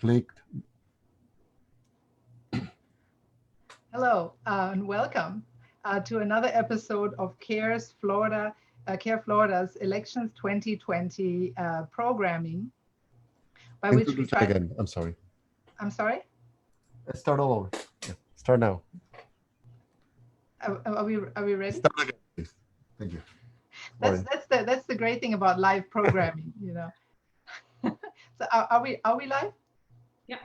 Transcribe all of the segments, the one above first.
clicked. Hello and welcome to another episode of CAIR-Florida's Elections 2020 programming, by which we try. Again. I'm sorry. I'm sorry. Let's start all over. Yeah. Start now. Are we ready? Start again, please. Thank you. That's the great thing about live programming, you know. So are we live? Yeah.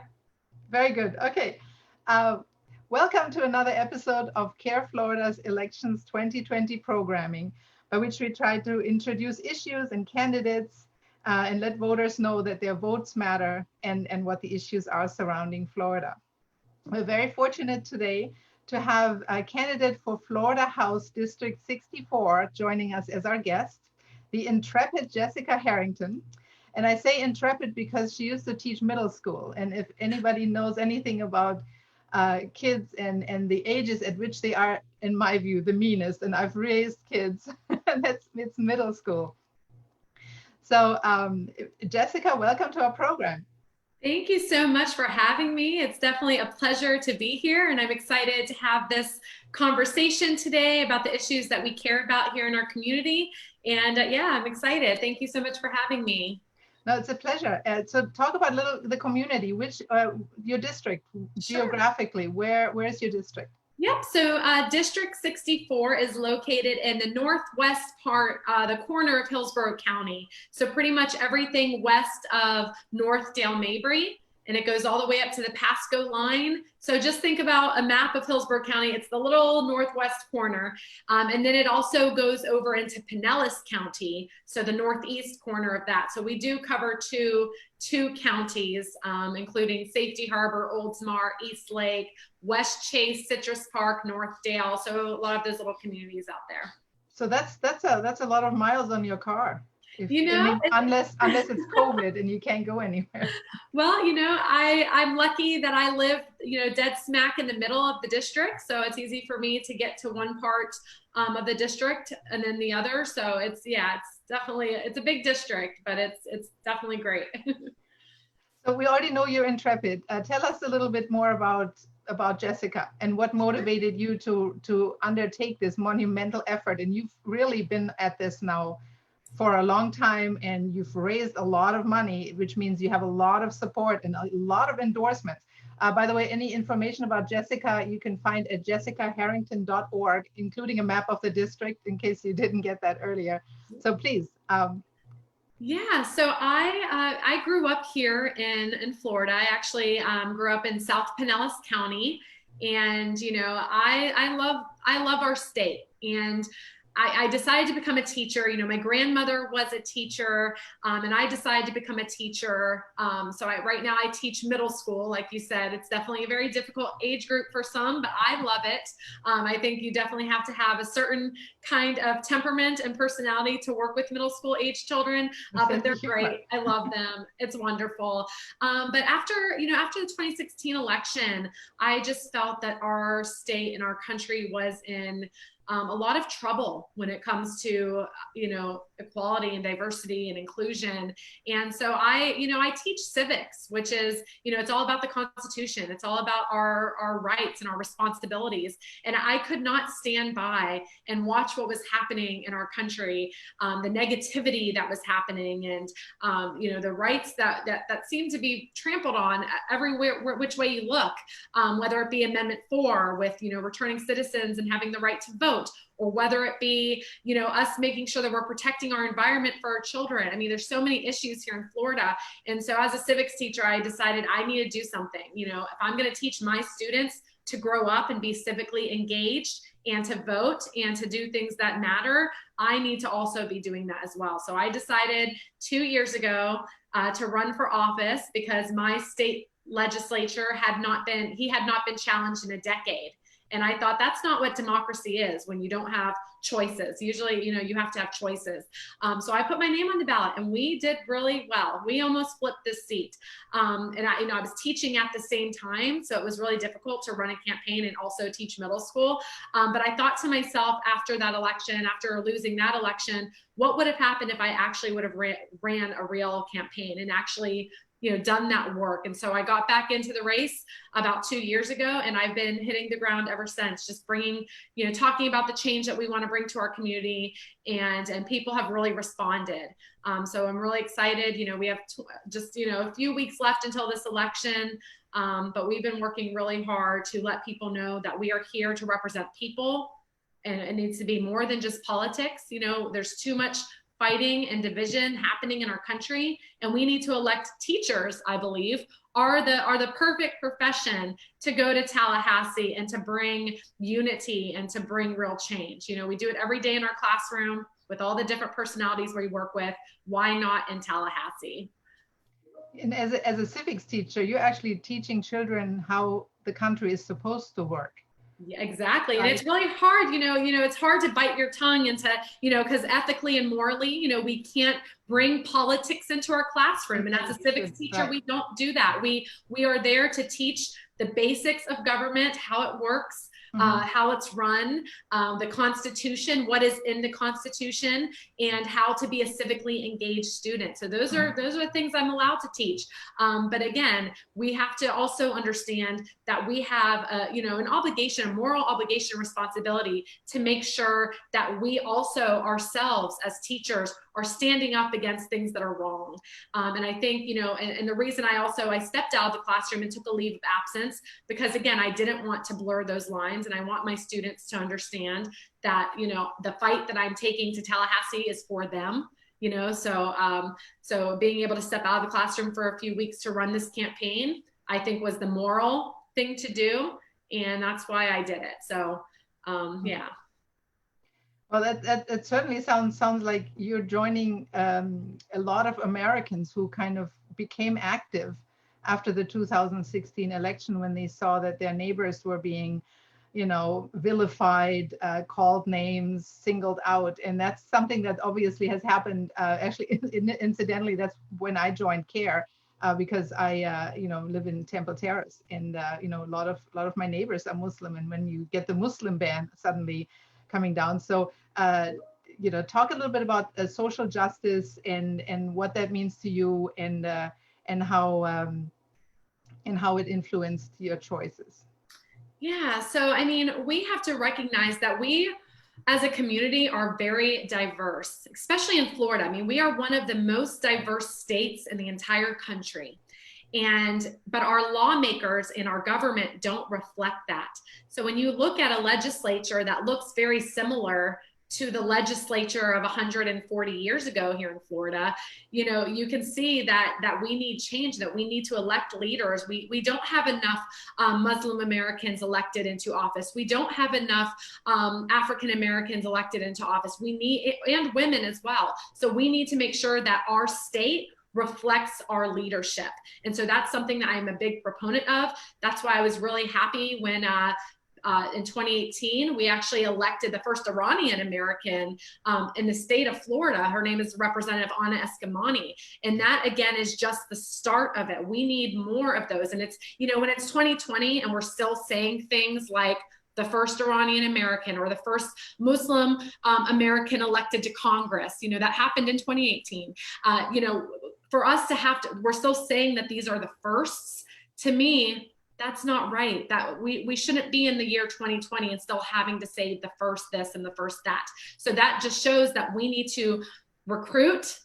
Very good. Okay. Welcome to another episode of CAIR-Florida's Elections 2020 programming, by which we try to introduce issues and candidates and let voters know that their votes matter and what the issues are surrounding Florida. We're very fortunate today to have a candidate for Florida House District 64 joining us as our guest, the intrepid Jessica Harrington. And I say intrepid because she used to teach middle school. And if anybody knows anything about kids and the ages at which they are, in my view, the meanest, and I've raised kids, it's middle school. So Jessica, welcome to our program. Thank you so much for having me. It's definitely a pleasure to be here, and I'm excited to have this conversation today about the issues that we care about here in our community. And yeah, I'm excited. Thank you so much for having me. No, it's a pleasure. So talk about the community, which your district, sure. Geographically, where is your district? Yep, so District 64 is located in the northwest part, the corner of Hillsborough County. So pretty much everything west of North Dale Mabry, and it goes all the way up to the Pasco line. So just think about a map of Hillsborough County. It's the little northwest corner. And then it also goes over into Pinellas County, so the northeast corner of that. So we do cover two counties, including Safety Harbor, Oldsmar, East Lake, West Chase, Citrus Park, North Dale. So a lot of those little communities out there. So that's a lot of miles on your car. You know, unless it's COVID and you can't go anywhere. Well, you know, I'm lucky that I live, you know, dead smack in the middle of the district. So it's easy for me to get to one part of the district and then the other. So it's definitely, it's a big district, but it's definitely great. So we already know you're intrepid. Tell us a little bit more about Jessica and what motivated you to undertake this monumental effort. And you've really been at this now for a long time, and you've raised a lot of money, which means you have a lot of support and a lot of endorsements. By the way, any information about Jessica you can find at jessicaharrington.org, including a map of the district in case you didn't get that earlier. So please. Yeah, so I grew up here in Florida. I actually grew up in South Pinellas County, and you know, I love our state. And I decided to become a teacher. You know, my grandmother was a teacher, and I decided to become a teacher. So right now I teach middle school. Like you said, it's definitely a very difficult age group for some, but I love it. I think you definitely have to have a certain kind of temperament and personality to work with middle school age children, but they're great. I love them. It's wonderful. But after the 2016 election, I just felt that our state and our country was in a lot of trouble when it comes to, you know, equality and diversity and inclusion. And so I teach civics, which is, you know, it's all about the Constitution. It's all about our rights and our responsibilities. And I could not stand by and watch what was happening in our country, the negativity that was happening, and, you know, the rights that seem to be trampled on everywhere, which way you look, whether it be Amendment 4 with, you know, returning citizens and having the right to vote, or whether it be, you know, us making sure that we're protecting our environment for our children. I mean, there's so many issues here in Florida. And so as a civics teacher, I decided I need to do something. You know, if I'm going to teach my students to grow up and be civically engaged and to vote and to do things that matter, I need to also be doing that as well. So I decided 2 years ago to run for office because my state legislature had not been challenged in a decade. And I thought that's not what democracy is when you don't have choices. Usually, you know, you have to have choices. So I put my name on the ballot and we did really well. We almost flipped this seat. And I was teaching at the same time. So it was really difficult to run a campaign and also teach middle school. But I thought to myself after that election, after losing that election, what would have happened if I actually would have ran a real campaign and actually done that work. And so I got back into the race about 2 years ago, and I've been hitting the ground ever since, just bringing, talking about the change that we want to bring to our community, and people have really responded. So I'm really excited. We have just, a few weeks left until this election, but we've been working really hard to let people know that we are here to represent people, and it needs to be more than just politics. There's too much fighting and division happening in our country, and we need to elect teachers, I believe, are the perfect profession to go to Tallahassee and to bring unity and to bring real change. We do it every day in our classroom with all the different personalities we work with. Why not in Tallahassee? And as a civics teacher, you're actually teaching children how the country is supposed to work. Yeah, exactly. And it's really hard, it's hard to bite your tongue into, because ethically and morally, we can't bring politics into our classroom. And as a civics teacher, we don't do that. We are there to teach the basics of government, how it works, how it's run, the Constitution, what is in the Constitution, and how to be a civically engaged student. So those are the things I'm allowed to teach. But again, we have to also understand that we have an obligation, a moral obligation, responsibility to make sure that we also ourselves as teachers are standing up against things that are wrong. And I think, and the reason I stepped out of the classroom and took a leave of absence, because again, I didn't want to blur those lines, and I want my students to understand that, the fight that I'm taking to Tallahassee is for them. So being able to step out of the classroom for a few weeks to run this campaign, I think was the moral thing to do. And that's why I did it. So, yeah. Well, that certainly sounds like you're joining a lot of Americans who kind of became active after the 2016 election, when they saw that their neighbors were being, vilified, called names, singled out. And that's something that obviously has happened. Actually, incidentally, that's when I joined CAIR, because I, live in Temple Terrace, and a lot of my neighbors are Muslim. And when you get the Muslim ban suddenly coming down, so talk a little bit about social justice and what that means to you, and how it influenced your choices. Yeah, so we have to recognize that we as a community are very diverse, especially in Florida. We are one of the most diverse states in the entire country. But our lawmakers and our government don't reflect that. So when you look at a legislature that looks very similar to the legislature of 140 years ago here in Florida, you can see that we need change, that we need to elect leaders. We don't have enough Muslim Americans elected into office. We don't have enough African Americans elected into office. We need, and women as well. So we need to make sure that our state reflects our leadership. And so that's something that I'm a big proponent of. That's why I was really happy when in 2018, we actually elected the first Iranian American in the state of Florida. Her name is Representative Anna Eskamani. And that, again, is just the start of it. We need more of those. And it's, when it's 2020 and we're still saying things like the first Iranian American or the first Muslim American elected to Congress, that happened in 2018. For us to we're still saying that these are the firsts. To me, that's not right. That we shouldn't be in the year 2020 and still having to say the first this and the first that. So that just shows that we need to recruit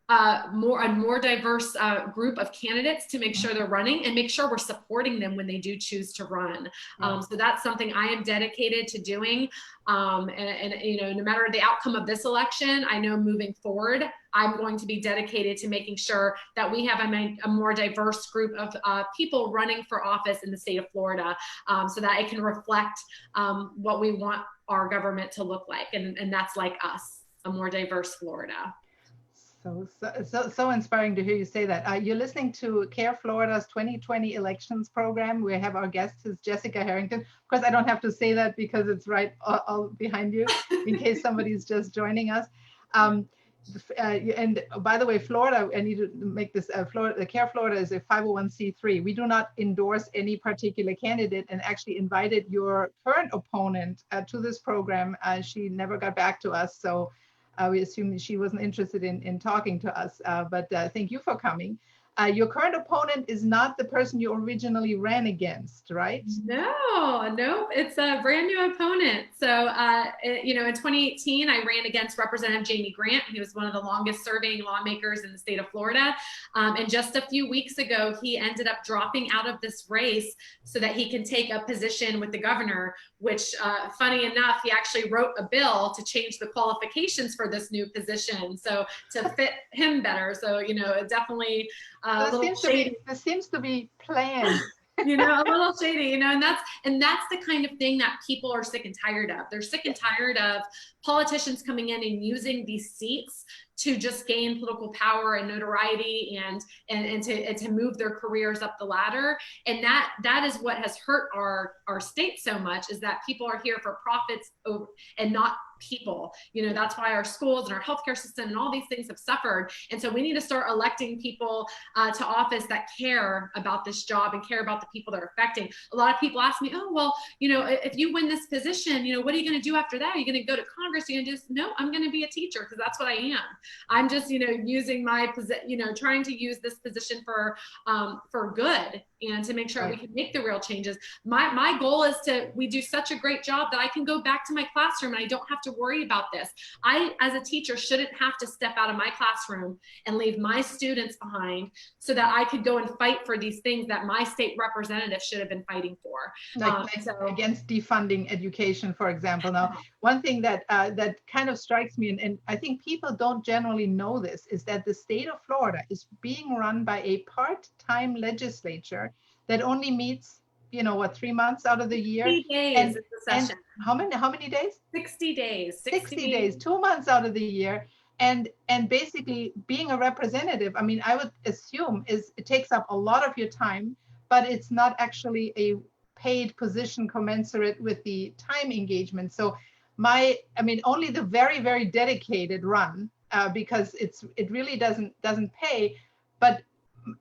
a more diverse group of candidates to make sure they're running, and make sure we're supporting them when they do choose to run. So that's something I am dedicated to doing. And no matter the outcome of this election, I know moving forward, I'm going to be dedicated to making sure that we have a more diverse group of people running for office in the state of Florida, so that it can reflect what we want our government to look like. And that's like us, a more diverse Florida. So inspiring to hear you say that. You're listening to CAIR-Florida's 2020 elections program. We have our guest is Jessica Harrington. Of course, I don't have to say that because it's right all behind you in case somebody's just joining us. And by the way, Florida, I need to make this, the CAIR-Florida is a 501c3. We do not endorse any particular candidate, and actually invited your current opponent to this program. She never got back to us, so we assumed she wasn't interested in talking to us, but thank you for coming. Your current opponent is not the person you originally ran against, right? No, it's a brand new opponent. So, you know, in 2018, I ran against Representative Jamie Grant. He was one of the longest serving lawmakers in the state of Florida. And just a few weeks ago, he ended up dropping out of this race so that he can take a position with the governor, which, funny enough, he actually wrote a bill to change the qualifications for this new position. So to fit him better. So, you know, it definitely This seems to be planned. You know, a little shady, you know, and that's the kind of thing that people are sick and tired of. They're sick and tired of politicians coming in and using these seats to just gain political power and notoriety and to move their careers up the ladder. And that is what has hurt our state so much, is that people are here for profits and not people. You know, that's why our schools and our healthcare system and all these things have suffered. And so we need to start electing people to office that care about this job and care about the people that are affecting. A lot of people ask me, oh, well, you know, if you win this position, you know, what are you going to do after that? Are you going to go to Congress? Are you going to just, no, I'm going to be a teacher, because that's what I am. I'm just, you know, using my position, you know, trying to use this position for good and to make sure we can make the real changes. My goal is we do such a great job that I can go back to my classroom and I don't have to worry about this. I, as a teacher, shouldn't have to step out of my classroom and leave my students behind so that I could go and fight for these things that my state representative should have been fighting for. Against defunding education, for example. Now, one thing that kind of strikes me, and I think people don't generally know this, is that the state of Florida is being run by a part-time legislature that only meets, you know, what, 3 months out of the year? 60 days is the session. How many days? 60 days. 60 days, 2 months out of the year. And basically being a representative, I mean, I would assume it takes up a lot of your time, but it's not actually a paid position commensurate with the time engagement. So only the very, very dedicated run, because it really doesn't pay. But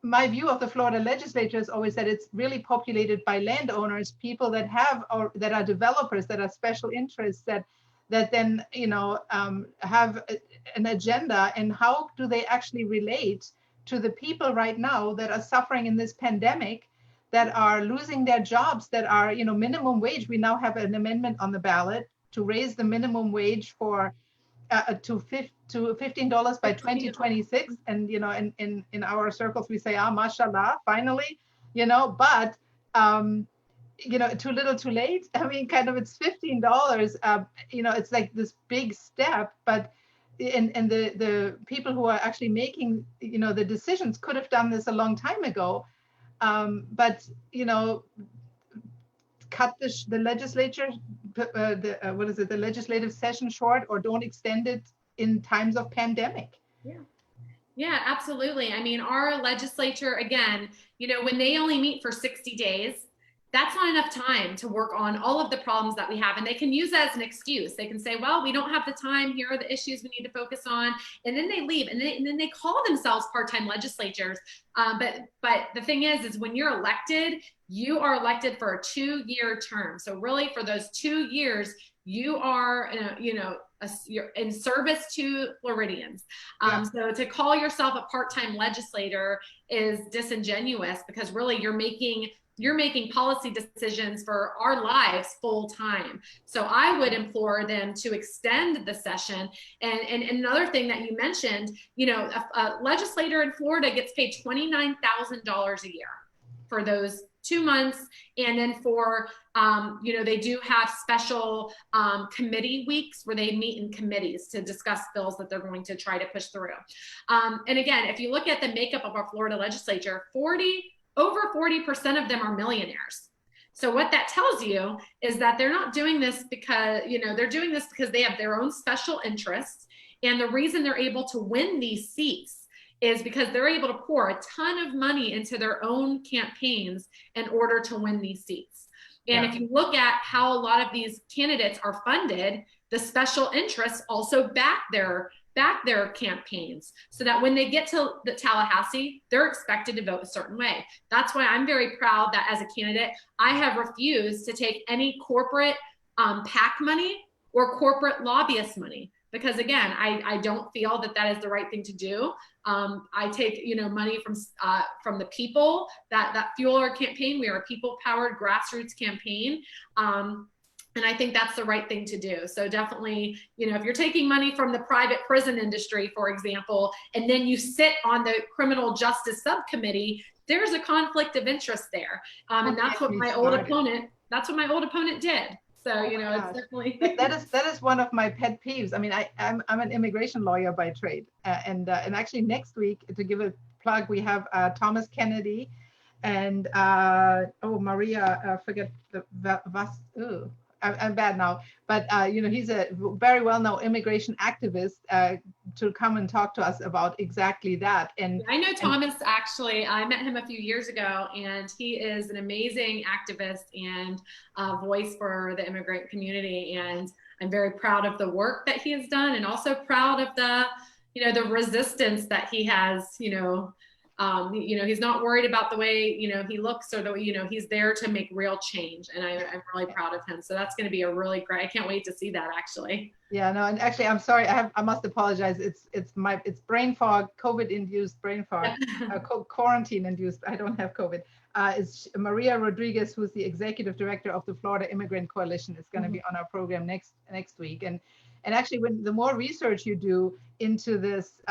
my view of the Florida legislature is always that it's really populated by landowners, people that have, or that are developers, that are special interests, that then, you know, have an agenda. And how do they actually relate to the people right now that are suffering in this pandemic, that are losing their jobs, that are, you know, minimum wage? We now have an amendment on the ballot to raise the minimum wage for to $15 by 2026. And, you know, in our circles, we say, mashallah, finally, you know, but, you know, too little, too late. I mean, kind of, it's $15, you know, it's like this big step, but and the people who are actually making, you know, the decisions could have done this a long time ago. But, you know, cut the legislature, the legislative session short, or don't extend it in times of pandemic. Yeah, absolutely. I mean, our legislature, again, you know, when they only meet for 60 days, that's not enough time to work on all of the problems that we have. And they can use that as an excuse. They can say, well, we don't have the time. Here are the issues we need to focus on. And then they leave, and then they call themselves part-time legislatures. But the thing is when you're elected, you are elected for a 2-year term. So really, for those 2 years, you are, you're in service to Floridians. So to call yourself a part-time legislator is disingenuous, because really you're making policy decisions for our lives full time. So I would implore them to extend the session. And another thing that you mentioned, you know, a legislator in Florida gets paid $29,000 a year for those 2 months. And then for, you know, they do have special committee weeks where they meet in committees to discuss bills that they're going to try to push through. And again, if you look at the makeup of our Florida legislature, over 40% of them are millionaires. So what that tells you is that they're not doing this because, you know, they're doing this because they have their own special interests. And the reason they're able to win these seats is because they're able to pour a ton of money into their own campaigns in order to win these seats. And if you look at how a lot of these candidates are funded, the special interests also back their campaigns, so that when they get to the Tallahassee, they're expected to vote a certain way. That's why I'm very proud that as a candidate, I have refused to take any corporate PAC money or corporate lobbyist money. because again, I don't feel that that is the right thing to do. I take, money from the people that fuel our campaign. We are a people-powered grassroots campaign. And I think that's the right thing to do. So definitely, if you're taking money from the private prison industry, for example, and then you sit on the criminal justice subcommittee, there's a conflict of interest there. And that's what my old opponent did. So, it's definitely. that is one of my pet peeves. I mean, I'm an immigration lawyer by trade. And actually next week, to give a plug, we have Thomas Kennedy and Maria, forget I'm bad now, but he's a very well-known immigration activist to come and talk to us about exactly that. And I know Thomas, actually. I met him a few years ago, and he is an amazing activist and voice for the immigrant community. And I'm very proud of the work that he has done, and also proud of the resistance that he has. He's not worried about the way, he looks, or he's there to make real change. And I'm really proud of him. So that's going to be a really great, I can't wait to see that, actually. Yeah, no, and actually, I'm sorry. I must apologize. It's brain fog, COVID-induced brain fog, quarantine-induced. I don't have COVID. It's Maria Rodriguez, who's the executive director of the Florida Immigrant Coalition, is going to be on our program next week. And actually, the more research you do into this,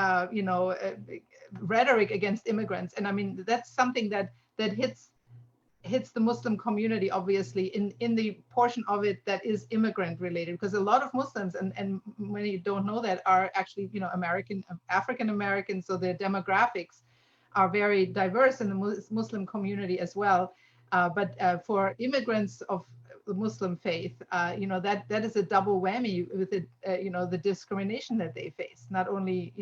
rhetoric against immigrants, and I mean that's something that hits the Muslim community, obviously, in the portion of it that is immigrant related, because a lot of Muslims, and many don't know that, are actually African American, so their demographics are very diverse in the Muslim community as well. But for immigrants of the Muslim faith, that is a double whammy with it, the discrimination that they face. Not only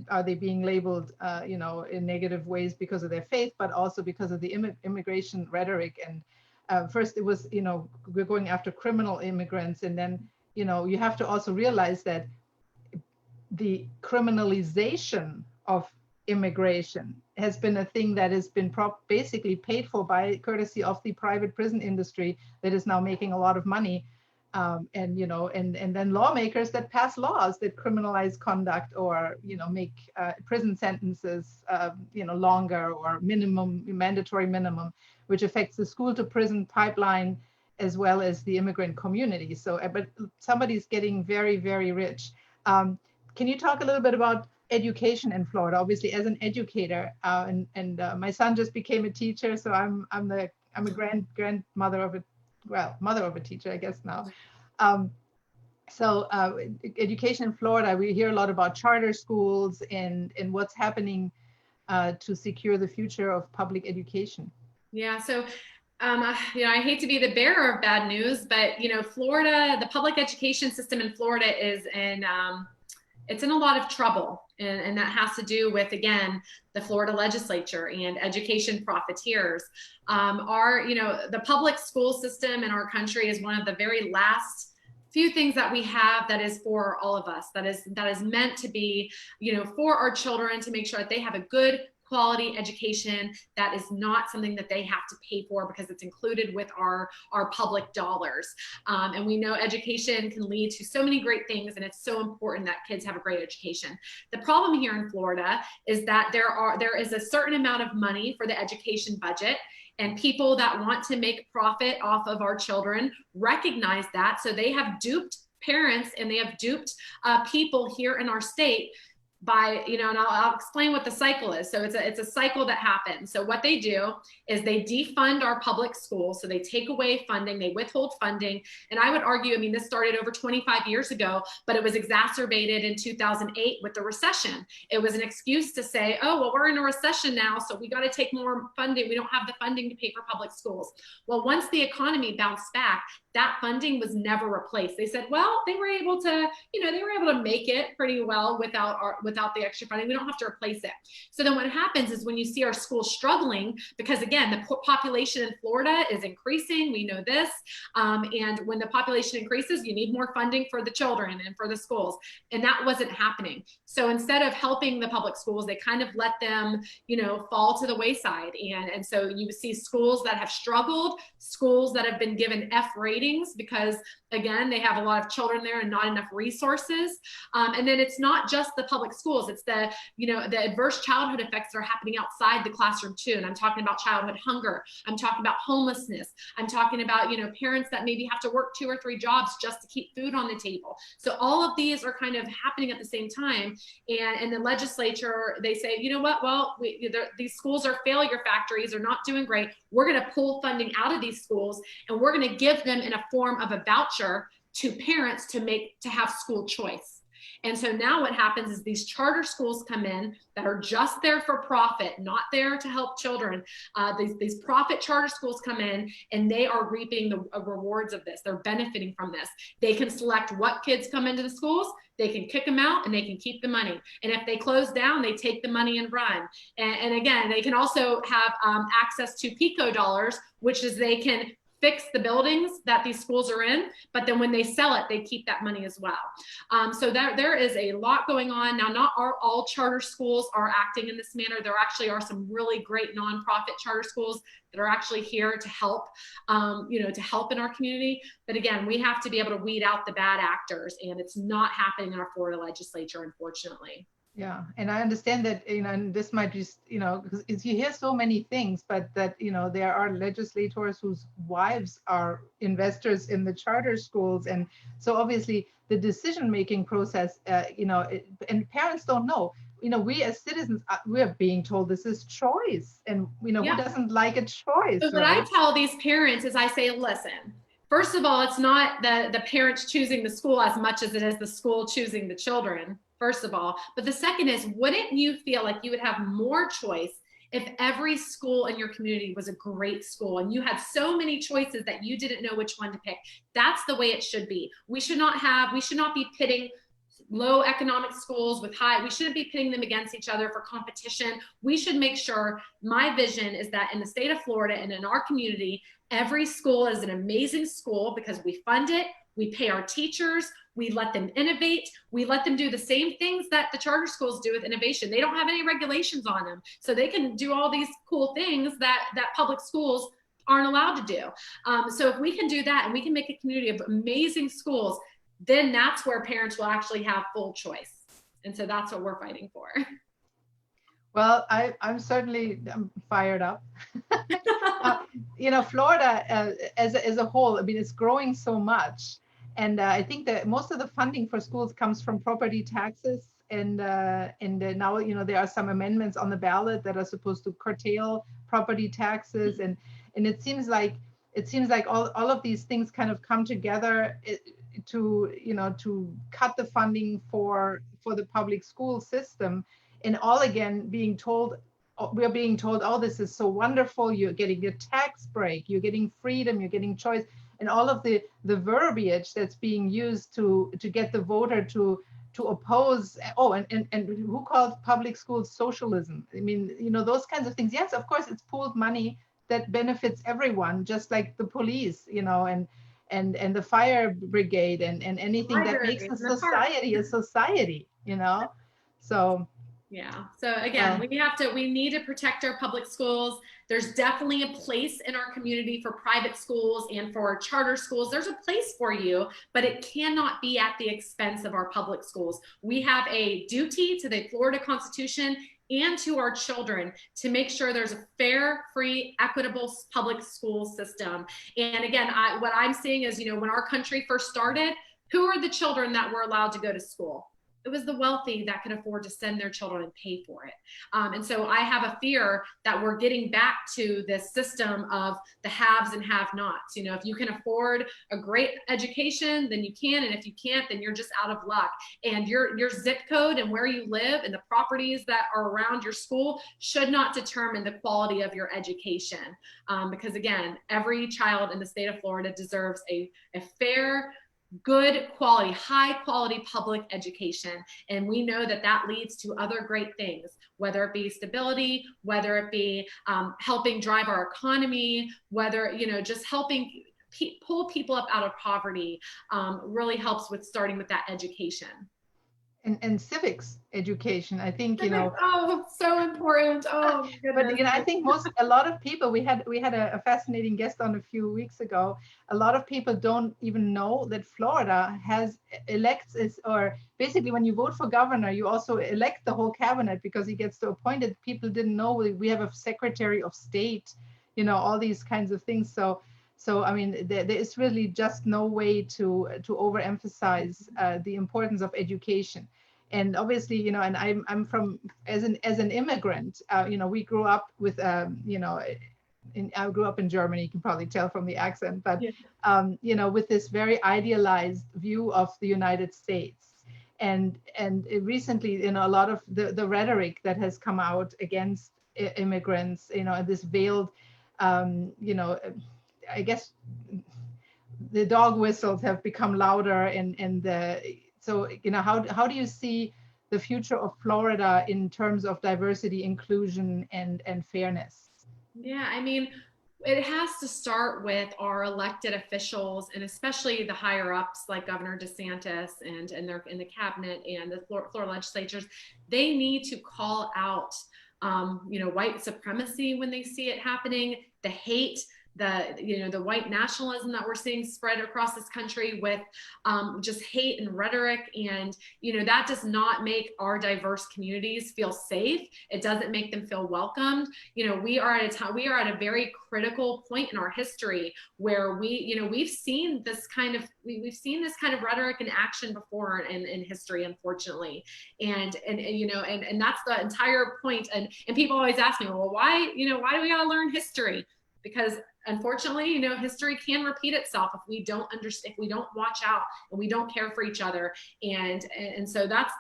are they being labeled in negative ways because of their faith, but also because of the immigration rhetoric. And first it was we're going after criminal immigrants, and then you have to also realize that the criminalization of immigration has been a thing that has been basically paid for by courtesy of the private prison industry that is now making a lot of money. And then lawmakers that pass laws that criminalize conduct, or make prison sentences longer, or mandatory minimum, which affects the school to prison pipeline as well as the immigrant community. So, but somebody's getting very, very rich. Can you talk a little bit about education in Florida? Obviously, as an educator, and my son just became a teacher, so I'm a grandmother of mother of a teacher, I guess now. So education in Florida, we hear a lot about charter schools and what's happening to secure the future of public education. Yeah, so I hate to be the bearer of bad news, but Florida, the public education system in Florida is it's in a lot of trouble, and that has to do with, again, the Florida legislature and education profiteers. The public school system in our country is one of the very last few things that we have that is for all of us, that is meant to be, for our children, to make sure that they have a good quality education that is not something that they have to pay for because it's included with our public dollars. And we know education can lead to so many great things, and it's so important that kids have a great education. The problem here in Florida is that there is a certain amount of money for the education budget, and people that want to make profit off of our children recognize that. So they have duped parents, and they have duped people here in our state by, and I'll explain what the cycle is. So it's a cycle that happens. So what they do is they defund our public schools. So they take away funding, they withhold funding. And I would argue, this started over 25 years ago, but it was exacerbated in 2008 with the recession. It was an excuse to say, oh, well, we're in a recession now, so we got to take more funding. We don't have the funding to pay for public schools. Well, once the economy bounced back, that funding was never replaced. They said, well, they were able to make it pretty well without without the extra funding. We don't have to replace it. So then what happens is when you see our schools struggling, because again, the population in Florida is increasing, we know this, and when the population increases, you need more funding for the children and for the schools, and that wasn't happening. So instead of helping the public schools, they kind of let them, fall to the wayside, and so you see schools that have struggled, schools that have been given F ratings because again, they have a lot of children there and not enough resources. And then it's not just the public schools, it's the adverse childhood effects that are happening outside the classroom too. And I'm talking about childhood hunger. I'm talking about homelessness. I'm talking about, parents that maybe have to work 2 or 3 jobs just to keep food on the table. So all of these are kind of happening at the same time. And the legislature, they say, you know what, well, these schools are failure factories, are not doing great. We're going to pull funding out of these schools and we're going to give them in a form of a voucher to parents to have school choice. And so now what happens is these charter schools come in that are just there for profit, not there to help children. These profit charter schools come in and they are reaping the rewards of this. They're benefiting from this. They can select what kids come into the schools. They can kick them out and they can keep the money. And if they close down, they take the money and run. And again, they can also have access to PICO dollars, which is they can fix the buildings that these schools are in, but then when they sell it, they keep that money as well. So there is a lot going on. Now, not all charter schools are acting in this manner. There actually are some really great nonprofit charter schools that are actually here to help, to help in our community. But again, we have to be able to weed out the bad actors, and it's not happening in our Florida legislature, unfortunately. Yeah, and I understand that, and this might be, because you hear so many things, but that, there are legislators whose wives are investors in the charter schools. And so obviously the decision-making process, and parents don't know, we as citizens, we're being told this is choice. And, who doesn't like a choice? So what I tell these parents is I say, listen, first of all, it's not the parents choosing the school as much as it is the school choosing the children. First of all, but the second is, wouldn't you feel like you would have more choice if every school in your community was a great school and you had so many choices that you didn't know which one to pick? That's the way it should be. We should not be pitting low economic schools with high. We shouldn't be pitting them against each other for competition. We should make sure, my vision is that in the state of Florida and in our community, every school is an amazing school because we fund it, we pay our teachers, we let them innovate. We let them do the same things that the charter schools do with innovation. They don't have any regulations on them. So they can do all these cool things that public schools aren't allowed to do. So if we can do that and we can make a community of amazing schools, then that's where parents will actually have full choice. And so that's what we're fighting for. Well, I'm certainly fired up. Florida as a whole, it's growing so much. And I think that most of the funding for schools comes from property taxes. And now, there are some amendments on the ballot that are supposed to curtail property taxes. And it seems like all of these things kind of come together to cut the funding for the public school system. And all again we're being told, oh, this is so wonderful. You're getting a tax break, you're getting freedom, you're getting choice. And all of the verbiage that's being used to get the voter to oppose, and who called public schools socialism? Those kinds of things. Yes, of course, it's pooled money that benefits everyone, just like the police, and the fire brigade and anything that makes a society a society, So. Yeah. So again, we need to protect our public schools. There's definitely a place in our community for private schools and for charter schools. There's a place for you, but it cannot be at the expense of our public schools. We have a duty to the Florida Constitution and to our children to make sure there's a fair, free, equitable public school system. And again, what I'm seeing is, when our country first started, who are the children that were allowed to go to school? It was the wealthy that could afford to send their children and pay for it. And so I have a fear that we're getting back to this system of the haves and have-nots. If you can afford a great education, then you can. And if you can't, then you're just out of luck. And your zip code and where you live and the properties that are around your school should not determine the quality of your education. Because again, every child in the state of Florida deserves a fair, good quality, high quality public education. And we know that that leads to other great things, whether it be stability, whether it be helping drive our economy, whether, just helping pull people up out of poverty, really helps with starting with that education. And civics education, I think, oh, so important. Oh my goodness. But I think a lot of people, we had a fascinating guest on a few weeks ago. A lot of people don't even know that Florida has elects, or basically when you vote for governor, you also elect the whole cabinet because he gets to appoint it. People didn't know we have a secretary of state, all these kinds of things. So I mean, there is really just no way to overemphasize the importance of education. And obviously, and I'm from as an immigrant, we grew up with, I grew up in Germany. You can probably tell from the accent, but with this very idealized view of the United States, and recently, a lot of the rhetoric that has come out against immigrants, this veiled, I guess the dog whistles have become louder, so how do you see the future of Florida in terms of diversity, inclusion, and fairness? Yeah, I mean, it has to start with our elected officials, and especially the higher ups like Governor DeSantis and they're in the cabinet and the Florida legislatures. They need to call out white supremacy when they see it happening, the hate, the white nationalism that we're seeing spread across this country with just hate and rhetoric. And, that does not make our diverse communities feel safe. It doesn't make them feel welcomed. We are at a very critical point in our history where we've seen this kind of rhetoric in action before in history, unfortunately. And that's the entire point. And people always ask me, well, why do we gotta learn history? Because unfortunately, history can repeat itself if we don't understand, if we don't watch out, and we don't care for each other. And so that's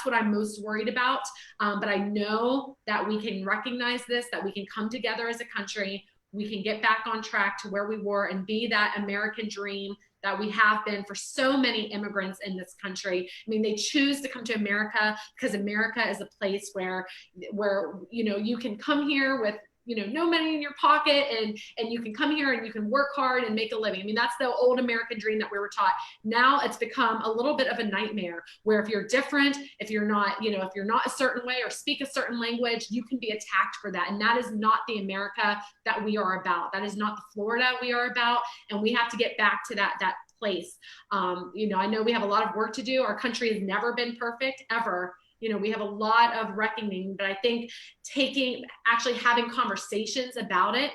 what I'm most worried about. But I know that we can recognize this, that we can come together as a country, we can get back on track to where we were and be that American dream that we have been for so many immigrants in this country. I mean, they choose to come to America because America is a place where you can come here with no money in your pocket, and you can come here and you can work hard and make a living. I mean, that's the old American dream that we were taught. Now it's become a little bit of a nightmare where if you're different, if you're not a certain way or speak a certain language, you can be attacked for that. And that is not the America that we are about. That is not the Florida we are about. And we have to get back to that place. I know we have a lot of work to do. Our country has never been perfect, ever. We have a lot of reckoning, but I think actually having conversations about it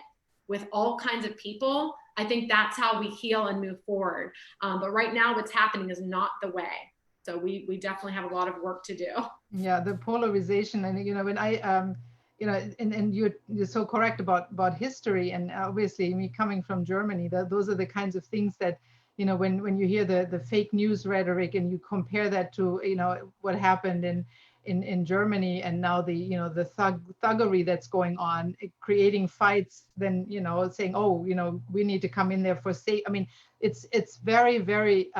with all kinds of people, I think that's how we heal and move forward. But right now what's happening is not the way. So we definitely have a lot of work to do. Yeah, the polarization. And, when I, and you're so correct about history. And obviously me coming from Germany, those are the kinds of things that, when you hear the fake news rhetoric and you compare that to, what happened in Germany, and now the thuggery that's going on, creating fights, then, saying, oh, we need to come in there for safe. I mean, it's very, very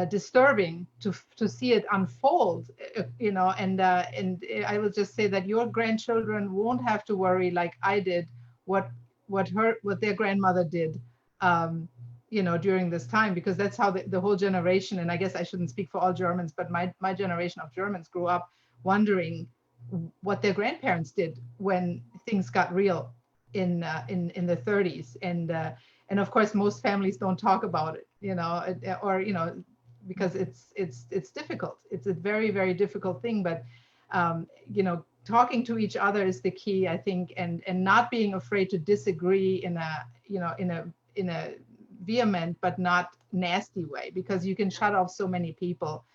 disturbing to see it unfold, and I will just say that your grandchildren won't have to worry like I did what their grandmother did, during this time, because that's how the whole generation, and I guess I shouldn't speak for all Germans, but my generation of Germans grew up wondering what their grandparents did when things got real in the 30s, and of course most families don't talk about it, because it's difficult. It's a very, very difficult thing, but talking to each other is the key, I think, and not being afraid to disagree in a vehement but not nasty way, because you can shut off so many people.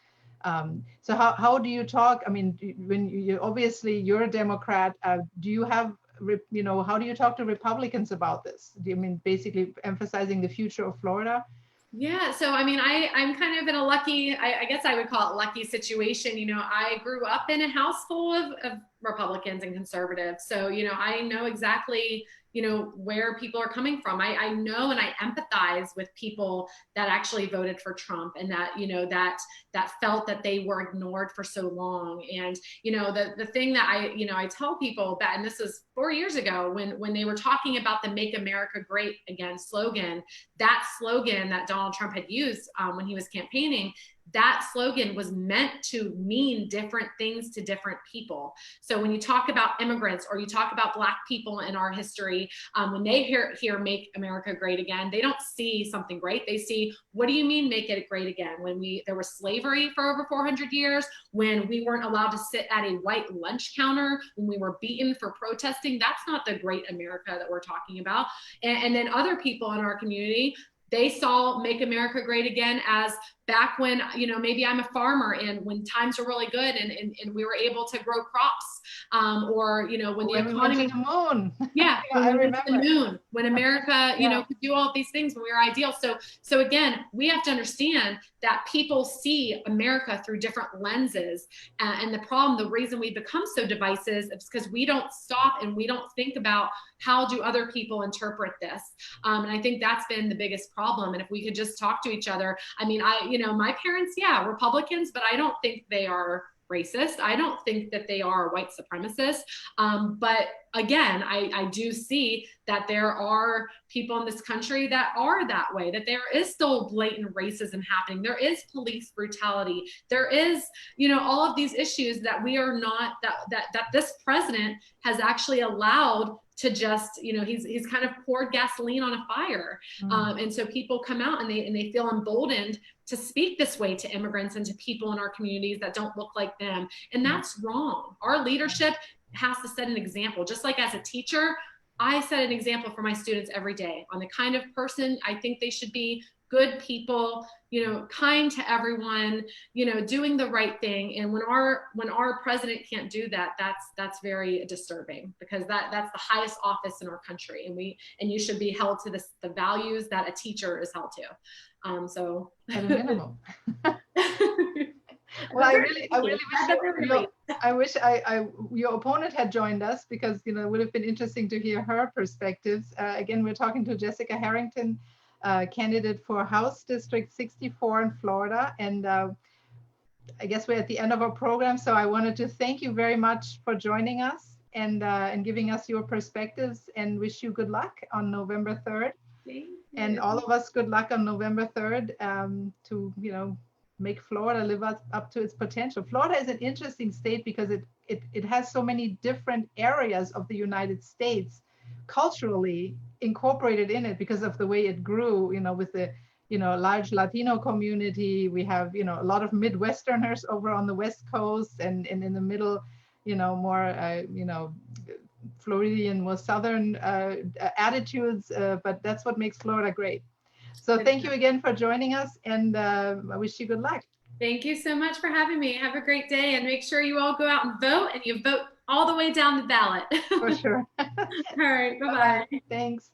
So how do you talk? I mean, when you're a Democrat, do you have, how do you talk to Republicans about this? Do you mean basically emphasizing the future of Florida? Yeah, so I mean, I'm kind of in a lucky, I guess I would call it lucky situation. I grew up in a house full of Republicans and conservatives. So, you know, I know exactly, you know, where people are coming from. I know and I empathize with people that actually voted for Trump and that, you know, that felt that they were ignored for so long. And, you know, the thing that I tell people that, and this is 4 years ago when they were talking about the Make America Great Again slogan, that slogan that Donald Trump had used when he was campaigning, that slogan was meant to mean different things to different people. So when you talk about immigrants or you talk about Black people in our history, when they hear Make America Great Again, they don't see something great. They see, what do you mean make it great again? When there was slavery for over 400 years, when we weren't allowed to sit at a white lunch counter, when we were beaten for protesting, that's not the great America that we're talking about. And then other people in our community, they saw Make America Great Again as back when, you know, maybe I'm a farmer and when times were really good and we were able to grow crops, or, you know, when the economy, went to the moon. yeah, I when we went to the remember. moon, when America, you know, could do all of these things when we were ideal. So again, we have to understand that people see America through different lenses. And the problem, the reason we become so divisive is because we don't stop and we don't think about how do other people interpret this. And I think that's been the biggest problem. And if we could just talk to each other, I mean, you know, my parents, yeah, Republicans, but I don't think they are racist. I don't think that they are white supremacists. But again, I do see that there are people in this country that are that way, that there is still blatant racism happening. There is police brutality. There is, you know, all of these issues that we are not, that this president has actually allowed to just, you know, he's kind of poured gasoline on a fire. And so people come out and they feel emboldened to speak this way to immigrants and to people in our communities that don't look like them. And that's wrong. Our leadership has to set an example. Just like as a teacher, I set an example for my students every day on the kind of person I think they should be. Good people, you know, kind to everyone, you know, doing the right thing. And when our president can't do that, that's very disturbing, because that's the highest office in our country, and you should be held to the values that a teacher is held to. So at a minimum. Well, I wish your opponent had joined us, because, you know, it would have been interesting to hear her perspectives. Again, we're talking to Jessica Harrington, candidate for House District 64 in Florida. And I guess we're at the end of our program. So I wanted to thank you very much for joining us and giving us your perspectives, and wish you good luck on November 3rd. And all of us good luck on November 3rd to, you know, make Florida live up to its potential. Florida is an interesting state because it has so many different areas of the United States culturally incorporated in it because of the way it grew, you know, with the, you know, large Latino community. We have, you know, a lot of Midwesterners over on the West Coast, and in the middle, you know, more, you know, Floridian, more Southern attitudes, but that's what makes Florida great. So thank you again for joining us, and I wish you good luck. Thank you so much for having me. Have a great day, and make sure you all go out and vote, and you vote all the way down the ballot. For sure. All right, bye-bye. Thanks.